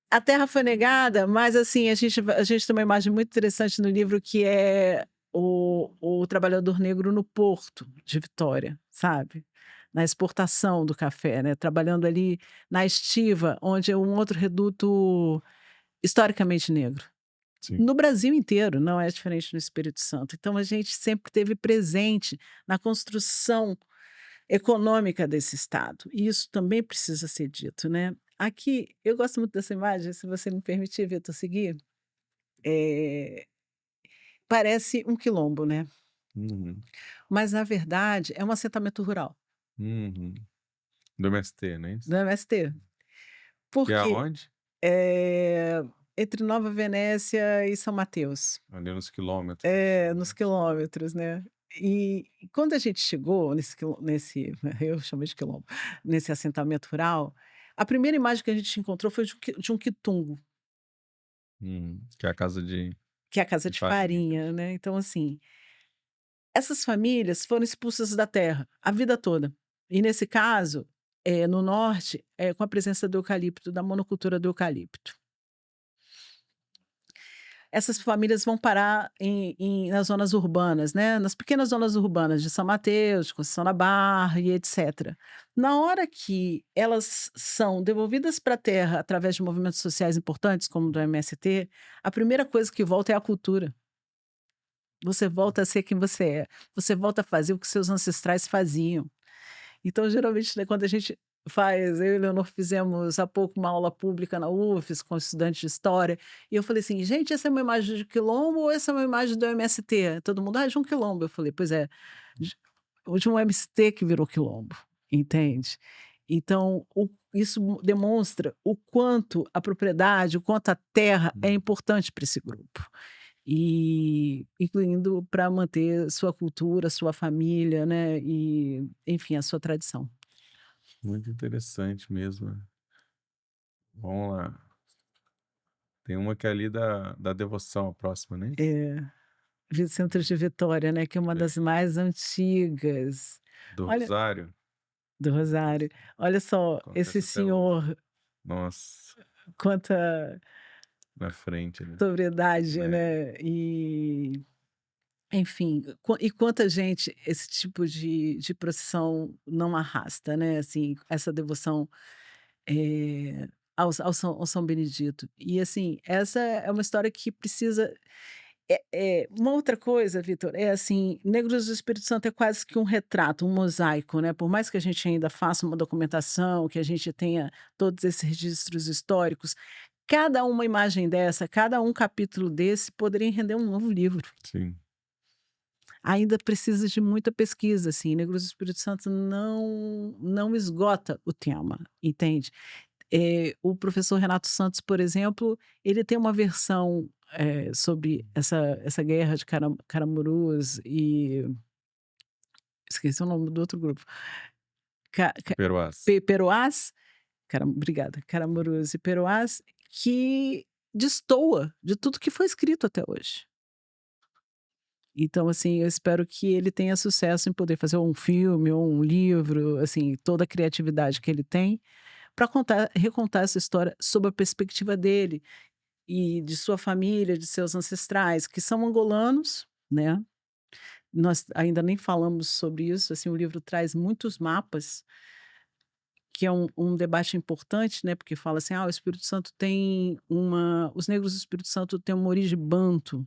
a terra foi negada, mas assim, a gente tem uma imagem muito interessante no livro que é o trabalhador negro no porto de Vitória, sabe? Na exportação do café, né? Trabalhando ali na estiva, onde é um outro reduto historicamente negro. Sim. No Brasil inteiro, não é diferente no Espírito Santo. Então a gente sempre esteve presente na construção econômica desse estado, e isso também precisa ser dito, né. Aqui, eu gosto muito dessa imagem, se você me permitir, Vitor, seguir, eh, parece um quilombo, né, Uhum. mas na verdade é um assentamento rural, Uhum. Do MST, não é isso? do MST. Que é Porque, aonde? eh, entre Nova Venécia e São Mateus. Ali nos quilômetros, É, assim, nos né. quilômetros, né. E quando a gente chegou nesse eu chamei de quilombo, nesse assentamento rural, a primeira imagem que a gente encontrou foi de um quitungo, Que é a casa de que é a casa de farinha. farinha, né. Então, assim, essas famílias foram expulsas da terra a vida toda. E nesse caso, no norte, com a presença do eucalipto, da monocultura do eucalipto. Essas famílias vão parar nas zonas urbanas, né, nas pequenas zonas urbanas de São Mateus, de Conceição da Barra e etcétera. Na hora que elas são devolvidas para a terra através de movimentos sociais importantes, como o do MST, a primeira coisa que volta é a cultura. Você volta a ser quem você é, você volta a fazer o que seus ancestrais faziam. Então, geralmente, né, quando a gente faz eu e Leonor fizemos há pouco uma aula pública na UFES com estudantes de história, e eu falei assim: "Gente, essa é uma imagem de quilombo ou essa é uma imagem do MST?" Todo mundo: "Ah, é de um quilombo". Eu falei: "Pois é, de um MST que virou quilombo", entende? Então, isso demonstra o quanto a propriedade, o quanto a terra é Hum, importante para esse grupo. E incluindo para manter sua cultura, sua família, né, e enfim, a sua tradição. muito interessante mesmo, né. Vamos lá. Tem uma que é ali da devoção, a próxima, não é isso? É, Vicentro de Vitória, né, que é uma É. das mais antigas. Do Olha Rosário? do Rosário. Olha só, esse Acontece até hoje. senhor, Nossa, quanta na frente, né. sobriedade, Né. né, e enfim, e quanta gente esse tipo de procissão não arrasta, né, assim, essa devoção, ao São Benedito. E assim, essa é uma história que precisa uma outra coisa, Vitor, é assim, Negros do Espírito Santo é quase que um retrato, um mosaico, né, por mais que a gente ainda faça uma documentação, que a gente tenha todos esses registros históricos, cada uma imagem dessa, cada um capítulo desse poderia render um novo livro. Sim. Ainda precisa de muita pesquisa, assim, Negros do Espírito Santo não esgota o tema, entende? O professor Renato Santos, por exemplo, ele tem uma versão, sobre essa guerra de Caramurus e esqueci o nome do outro grupo, ca ca Peroás. Peroás? Obrigada, Caramurus e Peroás, que destoa de tudo que foi escrito até hoje. Então, assim, eu espero que ele tenha sucesso em poder fazer um filme ou um livro, assim, toda a criatividade que ele tem, para recontar essa história sob a perspectiva dele e de sua família, de seus ancestrais, que são angolanos, né. Nós ainda nem falamos sobre isso, assim, o livro traz muitos mapas, que é um debate importante, né, porque fala assim: "Ah, o Espírito Santo tem uma os negros do Espírito Santo têm uma origem banto",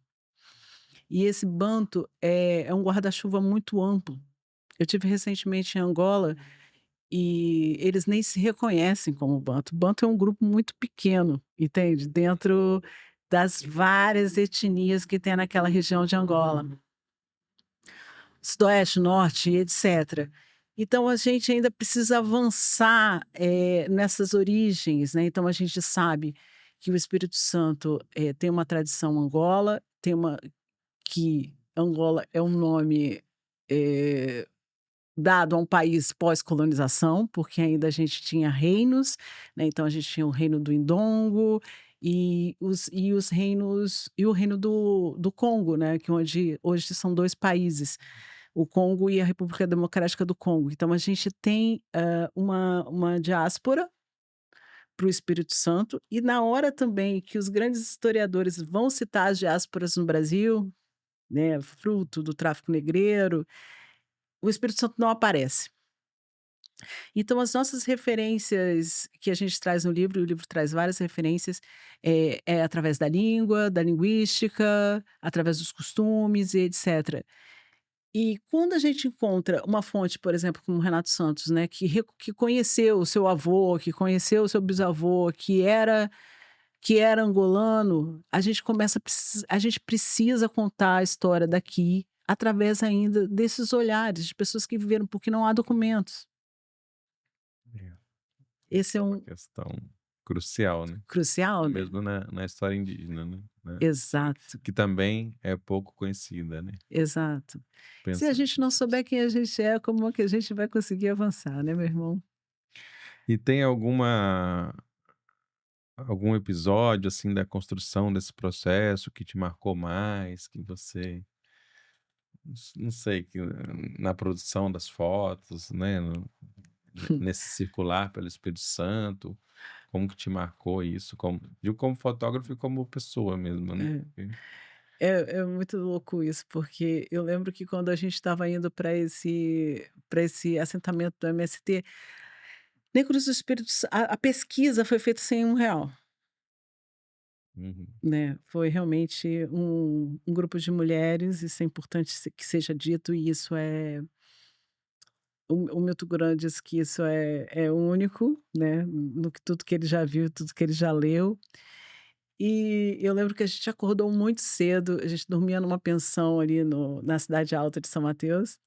e esse banto é um guarda-chuva muito amplo. Eu tive recentemente em Angola e eles nem se reconhecem como banto. Banto é um grupo muito pequeno, entende? Dentro das várias etnias que tem naquela região de Angola, sudoeste, norte, etc. Então a gente ainda precisa avançar, nessas origens, né, então a gente sabe que o Espírito Santo, tem uma tradição Angola, tem uma que Angola é um nome, eh dado a um país pós-colonização, porque ainda a gente tinha reinos, né, então a gente tinha o reino do Indongo e os reinos e o reino do Congo, né, que onde hoje são 2 países, o Congo e a República Democrática do Congo. Então a gente tem, uma diáspora para o Espírito Santo e na hora também que os grandes historiadores vão citar as diásporas no Brasil, né, fruto do tráfico negreiro, o Espírito Santo não aparece. Então as nossas referências que a gente traz no livro, e o livro traz várias referências, é através da língua, da linguística, através dos costumes e etcétera. E quando a gente encontra uma fonte, por exemplo, como o Renato Santos, né, que conheceu o seu avô, que conheceu o seu bisavô, que era angolano, a gente precisa contar a história daqui, através ainda desses olhares de pessoas que viveram, porque não há documentos. É, Esse essa é é uma um questão crucial, né? crucial, né. Mesmo na história indígena, né? Exato, Que também é pouco conhecida, né? exato. Se a Pensando gente não souber quem a gente é, como é que a gente vai conseguir avançar, né, meu irmão? E tem algum episódio, assim, da construção desse processo que te marcou mais, que você, não sei, que na produção das fotos, né, nesse circular pelo Espírito Santo, como que te marcou isso? Digo como fotógrafo e como pessoa mesmo, né? É. É muito louco isso, porque eu lembro que quando a gente estava indo para esse assentamento do MST, Negros do Espírito Sa a pesquisa foi feita sem R$1, Uhum. né, foi realmente um grupo de mulheres, isso é importante que seja dito, e isso é o Milton Grande diz que isso é único, né, no que tudo que ele já viu, tudo que ele já leu. E eu lembro que a gente acordou muito cedo, a gente dormia numa pensão ali no na cidade alta de São Mateus,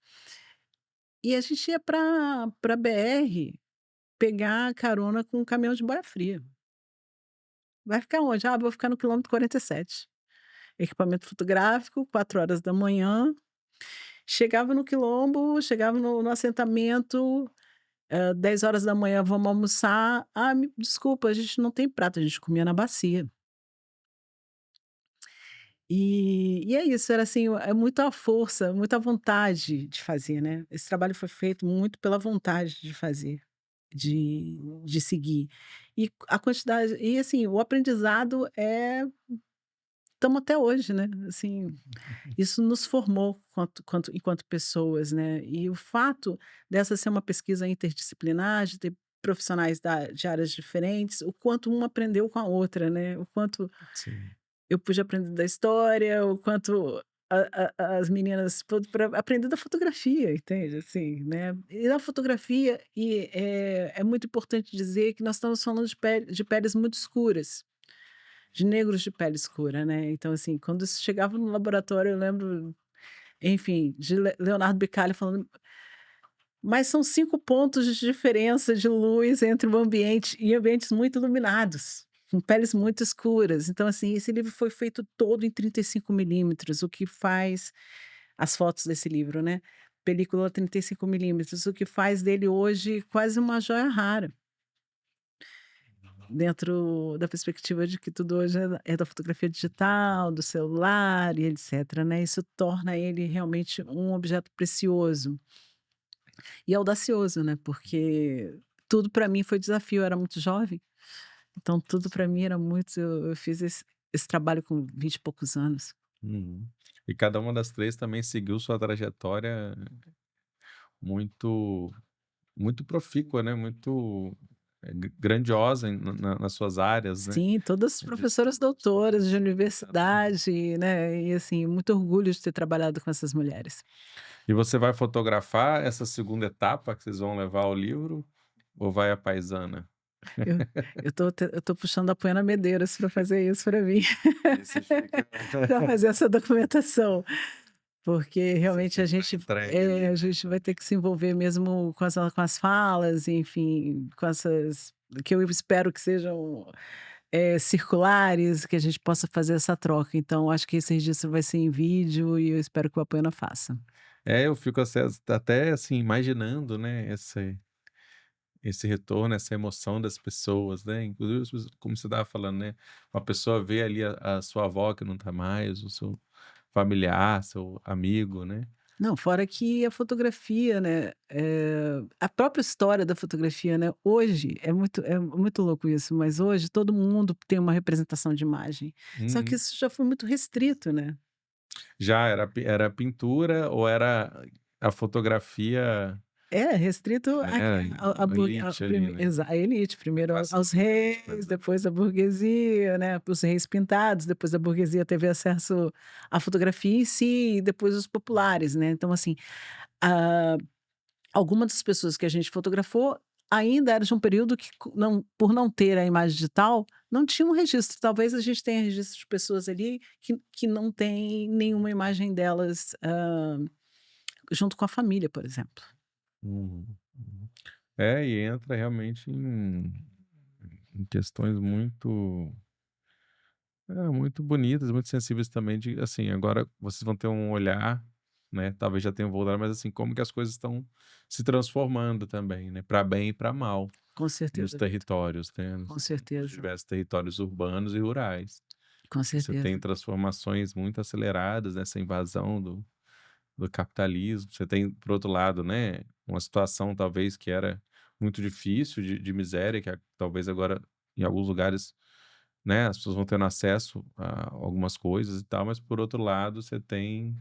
e a gente ia pra BR pegar carona com um caminhão de boia fria. "Vai ficar onde?", "Ah, vou ficar no quilômetro 47". Equipamento fotográfico, 4 horas da manhã, chegava no quilombo, chegava no assentamento, 10 horas da manhã, "Vamos almoçar". "Ah, me desculpa, a gente não tem prato", a gente comia na bacia. E é isso, era assim, é muita força, muita vontade de fazer, né. Esse trabalho foi feito muito pela vontade de fazer, de seguir. E a quantidade e assim, o aprendizado estamos até hoje, né, assim, isso nos formou enquanto pessoas, né. E o fato dessa ser uma pesquisa interdisciplinar, de ter profissionais de áreas diferentes, o quanto uma aprendeu com a outra, né, o quanto Sim. eu pude aprender da história, o quanto as meninas pra aprender da fotografia, entende, assim, né. E na fotografia é muito importante dizer que nós estamos falando de peles muito escuras, de negros de pele escura, né. Então, assim, quando isso chegava no laboratório, eu lembro, enfim, de Leonardo Bicalho falando: "Mas são 5 pontos de diferença de luz entre o ambiente e ambientes muito iluminados, com peles muito escuras". Então, assim, esse livro foi feito todo em 35 milímetros, o que faz as fotos desse livro, né, película 35 milímetros, o que faz dele hoje quase uma joia rara, dentro da perspectiva de que tudo hoje é da fotografia digital, do celular e etcétera, né. Isso torna ele realmente um objeto precioso. E audacioso, né, porque tudo para mim foi desafio, eu era muito jovem, então tudo para mim era muito eu fiz esse trabalho com 20 e poucos anos. Uhum. E cada uma das 3 também seguiu sua trajetória muito muito profícua, né, muito, grandiosa nas suas áreas, né, Sim, todas de professoras doutoras de universidade, né, e assim, muito orgulho de ter trabalhado com essas mulheres. E você vai fotografar essa segunda etapa que vocês vão levar ao livro, ou vai à paisana? Eu eu tô puxando a Poena Medeiros para fazer isso para mim, Aí você fica para fazer essa documentação. Porque você realmente fica entregue a ali. gente vai ter que se envolver mesmo com as falas, enfim, com essas que eu espero que sejam, circulares, que a gente possa fazer essa troca. Então acho que esse registro vai ser em vídeo e eu espero que o Apoena faça. É, eu fico até, assim, imaginando, né, esse retorno, essa emoção das pessoas, né, inclusive como você estava falando, né, uma pessoa vê ali a sua avó que não está mais, o seu familiar, seu amigo, né. Não, fora que a fotografia, né, a própria história da fotografia, né, hoje é muito louco isso, mas hoje todo mundo tem uma representação de imagem, só que Uhum. isso já foi muito restrito, né. Já era pintura ou era a fotografia, É, restrito Era elite ali, né? a elite, primeiro Classe aos média, reis, depois a burguesia, né, os reis pintados, depois a burguesia teve acesso à fotografia em si, e depois os populares, né. Então assim, ah, algumas das pessoas que a gente fotografou ainda era de um período que não, por não ter a imagem digital, não tinha um registro. Talvez a gente tenha registro de pessoas ali que não tem nenhuma imagem delas, junto com a família, por exemplo. Uhum, uhum. É, e entra realmente em questões muito bonitas, muito sensíveis também de, assim, agora vocês vão ter um olhar, né, talvez já tenham voltado, mas assim, como que as coisas estão se transformando também, né, para bem e para mal Com nos certeza, Vitor, territórios, né, com nos certeza, diversos territórios urbanos e rurais. com Você tem certeza. transformações muito aceleradas nessa invasão do capitalismo. Você tem, por outro lado, né, uma situação talvez que era muito difícil de miséria, que talvez agora em alguns lugares, né, as pessoas vão tendo acesso a algumas coisas e tal, mas por outro lado você tem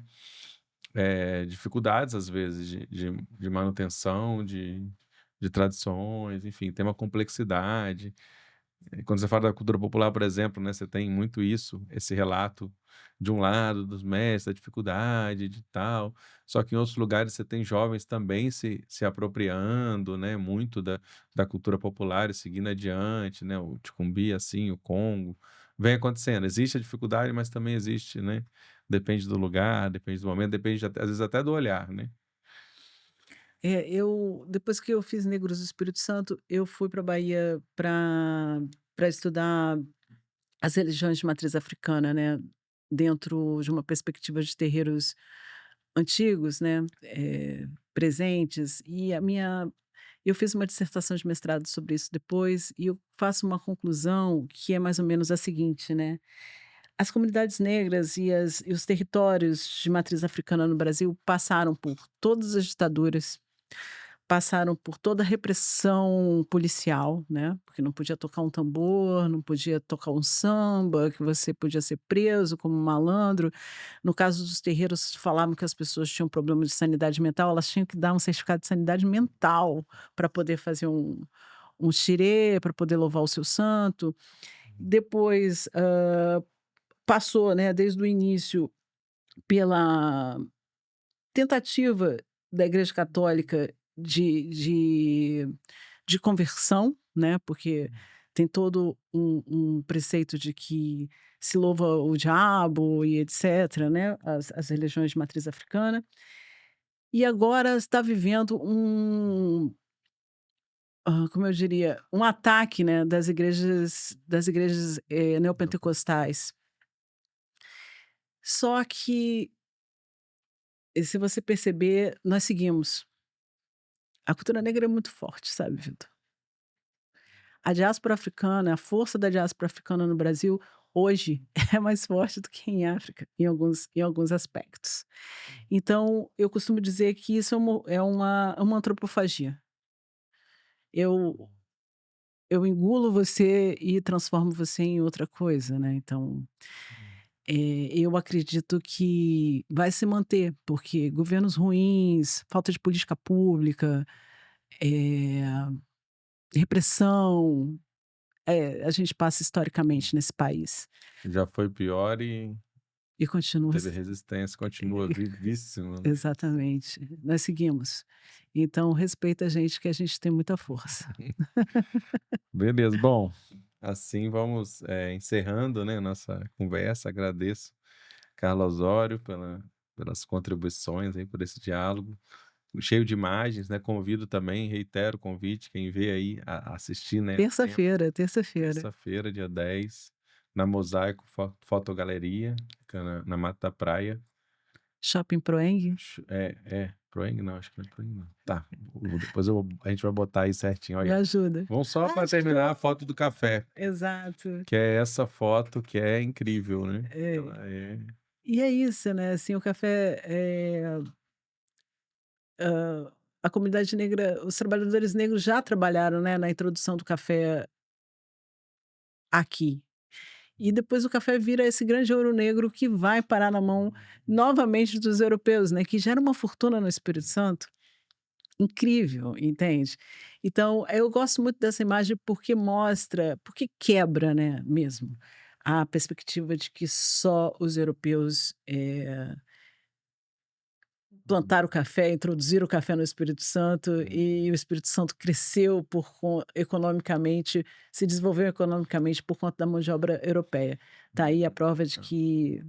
dificuldades às vezes de manutenção de tradições, enfim, tem uma complexidade. Quando você fala da cultura popular, por exemplo, né, você tem muito isso, esse relato de um lado dos mestres, da dificuldade de tal, só que em outros lugares você tem jovens também se apropriando, né, muito da cultura popular e seguindo adiante, né, o Ticumbi, assim, o Congo, vem acontecendo. Existe a dificuldade, mas também existe, né, depende do lugar, depende do momento, depende às vezes até do olhar, né. Eu depois que eu fiz Negros do Espírito Santo, eu fui para Bahia para estudar as religiões de matriz africana, né, dentro de uma perspectiva de terreiros antigos, né, presentes, e eu fiz uma dissertação de mestrado sobre isso depois, e eu faço uma conclusão que é mais ou menos a seguinte, né: as comunidades negras e os territórios de matriz africana no Brasil passaram por todas as ditaduras, passaram por toda a repressão policial, né, porque não podia tocar um tambor, não podia tocar um samba, que você podia ser preso como malandro. No caso dos terreiros, falavam que as pessoas tinham problema de sanidade mental, elas tinham que dar um certificado de sanidade mental para poder fazer um xirê, para poder louvar o seu santo. Depois, passou, né, desde o início pela tentativa da Igreja Católica de conversão, né, porque tem todo um preceito de que se louva o diabo e etcétera, né, as religiões de matriz africana. E agora está vivendo como eu diria, um ataque, né, das igrejas, neopentecostais. Só que, se você perceber, nós seguimos. A cultura negra é muito forte, sabe, Vitor? A diáspora africana, a força da diáspora africana no Brasil, hoje, é mais forte do que em África, em alguns aspectos. Então, eu costumo dizer que isso é uma antropofagia. Eu eu engulo você e transformo você em outra coisa, né, então, eu acredito que vai se manter, porque governos ruins, falta de política pública, eh, repressão, a gente passa historicamente nesse país. Já foi pior e E continua teve resistência, continua vivíssimo, né. exatamente, nós seguimos. Então respeita a gente que a gente tem muita força. Beleza, bom, assim vamos, encerrando, né, nossa conversa. Agradeço Carla Osório pelas contribuições aí, por esse diálogo, cheio de imagens, né, convido também, reitero o convite, quem vê aí a assistir, né, Terça-feira, terça-feira. terça-feira, dia 10, na Mosaico Fotogaleria, fica na Mata da Praia. Shopping Proeng? Proeng não, acho que não é Proeng não. Tá, depois a gente vai botar aí certinho, Me olha. ajuda. Vamos só para Acho que terminar a foto do café, exato. que é essa foto que é incrível, né. É. Ela é E é isso, né, assim, o café, a comunidade negra, os trabalhadores negros já trabalharam, né, na introdução do café aqui. E depois o café vira esse grande ouro negro que vai parar na mão novamente dos europeus, né, que gera uma fortuna no Espírito Santo. incrível, entende? Então, eu gosto muito dessa imagem porque mostra, porque quebra, né, mesmo, a perspectiva de que só os europeus plantaram o café, introduziram o café no Espírito Santo e o Espírito Santo cresceu economicamente, se desenvolveu economicamente por conta da mão de obra europeia. Está aí a prova de que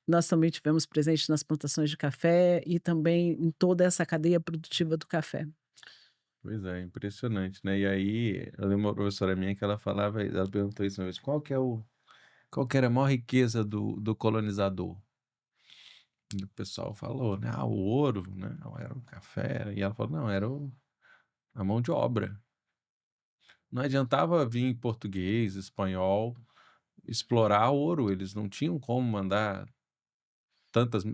nós também tivemos presente nas plantações de café e também em toda essa cadeia produtiva do café. Pois é, impressionante, né? E aí, eu lembro uma professora minha que ela falava, ela perguntou isso uma vez, qual que era a maior riqueza do colonizador? E o pessoal falou, né? O ouro, né? Não, era o café. E ela falou, não, era a mão de obra. Não adiantava vir português, espanhol, explorar ouro. Eles não tinham como mandar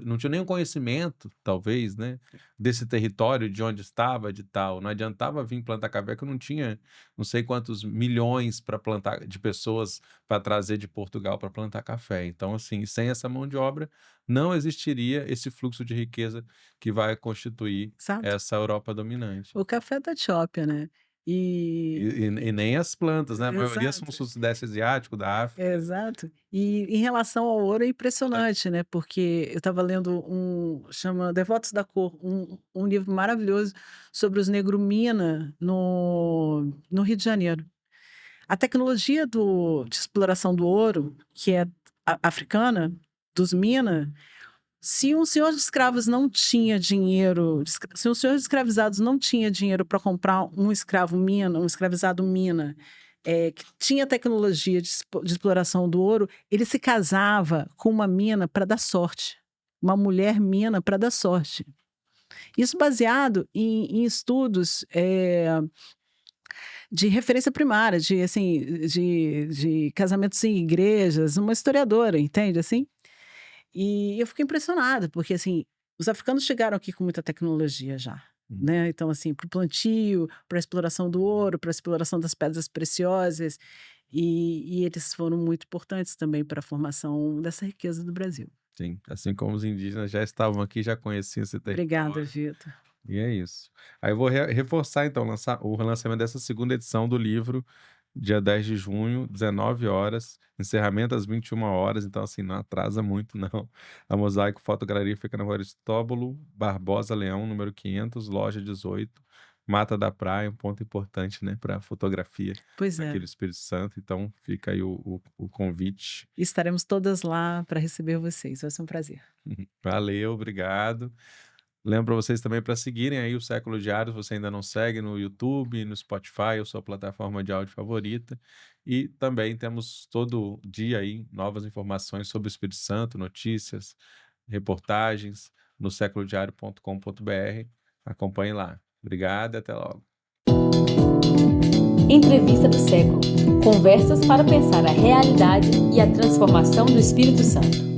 não tinha nenhum conhecimento, talvez, né, desse território, de onde estava, de tal. Não adiantava vir plantar café, que não tinha não sei quantos milhões para plantar, de pessoas para trazer de Portugal para plantar café. Então, assim, sem essa mão de obra, não existiria esse fluxo de riqueza que vai constituir Exato. essa Europa dominante. O café da Etiópia, né? E nem as plantas, né? A maioria são Exato. do Sudeste Asiático, da África. Exato. E em relação ao ouro é impressionante, né? Porque eu estava lendo chama Devotos da Cor, um livro maravilhoso sobre os Negrumina no Rio de Janeiro. A tecnologia de exploração do ouro, que é africana, dos Mina, se um senhor de escravos não tinha dinheiro, se um senhor de escravizados não tinha dinheiro para comprar um escravo mina, um escravizado mina, que tinha tecnologia de exploração do ouro, ele se casava com uma mina para dar sorte, uma mulher mina para dar sorte. Isso baseado em estudos de referência primária, de casamentos em igrejas, uma historiadora, entende assim? E eu fiquei impressionada, porque assim, os africanos chegaram aqui com muita tecnologia já, né? Então, assim, para o plantio, para a exploração do ouro, para a exploração das pedras preciosas, e eles foram muito importantes também para a formação dessa riqueza do Brasil. Sim, assim como os indígenas já estavam aqui, já conheciam esse Obrigada, território. Vitor. E é isso. Aí eu vou reforçar, então, o lançamento dessa segunda edição do livro, dia 10 de junho, 19 horas, encerramento às 21 horas, então, assim, não atrasa muito, não. A Mosaico Fotogaleria fica na rua Aristóbulo Barbosa Leão, número 500, loja 18, Mata da Praia, um ponto importante, né, para fotografia Pois aqui é. do Espírito Santo. Então, fica aí o convite. Estaremos todas lá para receber vocês. Vai ser um prazer. Valeu, obrigado. Lembro para vocês também para seguirem aí o Século Diário, se você ainda não segue, no YouTube, no Spotify, ou sua plataforma de áudio favorita. E também temos todo dia aí novas informações sobre o Espírito Santo, notícias, reportagens no séculodiario.com.br. Acompanhe lá. Obrigado e até logo. Entrevista do século. Conversas para pensar a realidade e a transformação do Espírito Santo.